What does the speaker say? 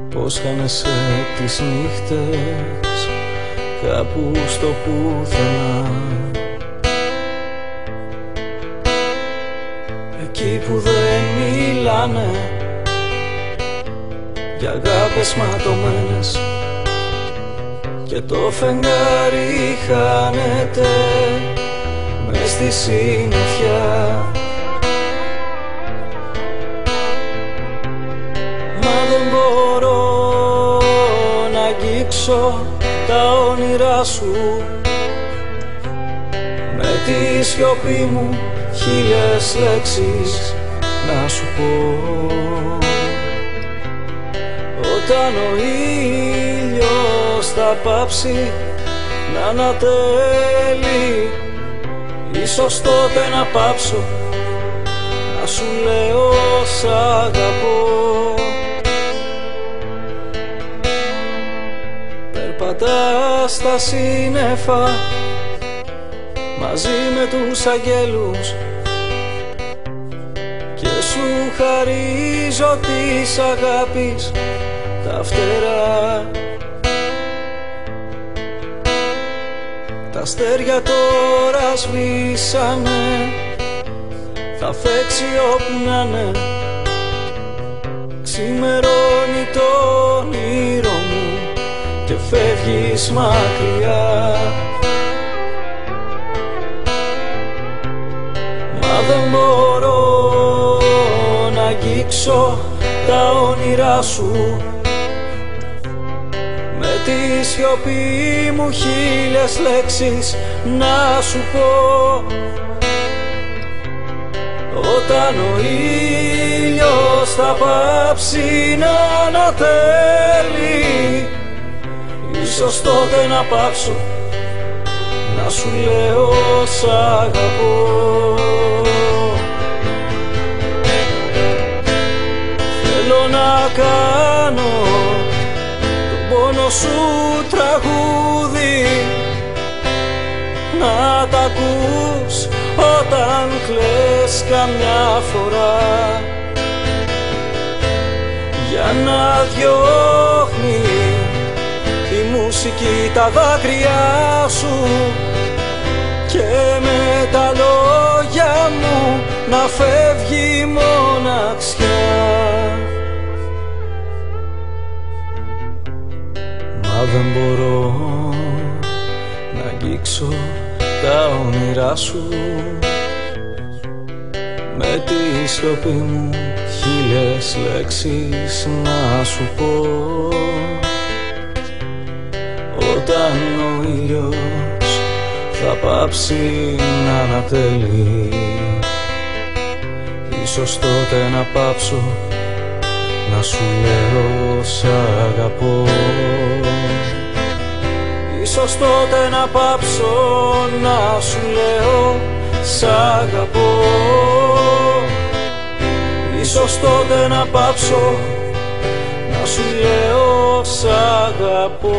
πως χάνεσαι τις νύχτες κάπου στο πουθενά, εκεί που δεν μιλάνε για αγάπες ματωμένες και το φεγγάρι χάνεται μες στη συννεφιά. Μα δεν μπορώ να αγγίξω τα όνειρά σου, με τη σιωπή μου χίλιες λέξεις να σου πω. Όταν ο ήλιος θα πάψει να ανατέλει, ίσως τότε να πάψω να σου λέω σ' αγαπώ. Περπατάς στα σύννεφα μαζί με τους αγγέλους και σου χαρίζω της αγάπης τα φτερά. Τα αστέρια τώρα σβήσανε, θα φέξει όπου να είναι, ξημερώνει το όνειρο μου και φεύγεις μακριά. Μα δεν μπορώ να αγγίξω τα όνειρά σου, με τη σιωπή μου χίλιες λέξεις να σου πω. Όταν ο ήλιος θα πάψει να ανατέλει, ίσως τότε να πάψω να σου λέω σ' αγαπώ. Θέλω να κάνω τον πόνο σου τραγούδι, να τ' ακούς όταν κλαις καμιά φορά, για να διώχνει η μουσική τα δάκρυά σου και με τα λόγια μου να φεύγει μοναξιά. Μα δεν μπορώ να αγγίξω τα όνειρά σου, με τη σιωπή μου χίλιες λέξεις να σου πω. Όταν ο ήλιος θα πάψει να ανατέλει, ίσως τότε να πάψω να σου λέω σ' αγαπώ. Ίσως τότε να πάψω να σου λέω σ' αγαπώ. Ίσως τότε να πάψω να σου λέω σ' αγαπώ.